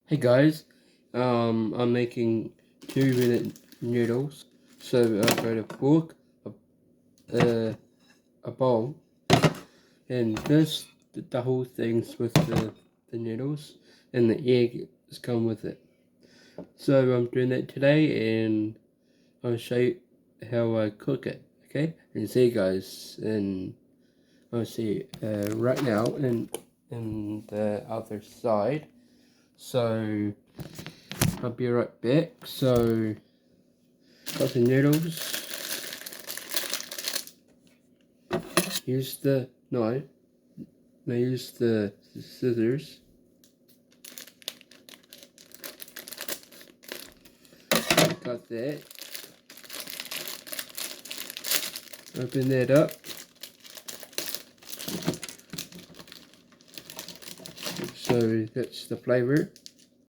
Hey guys, I'm making 2-minute noodles. So I've got a fork, a bowl, and first the whole thing's with the noodles, and the egg has come with it. So I'm doing that today, and I'll show you how I cook it. Okay, and see you guys, and I'll see you right now in the other side. So I'll be right back. So got the noodles. Use the knife. Now use the scissors. Got that. Open that up. So that's the flavor.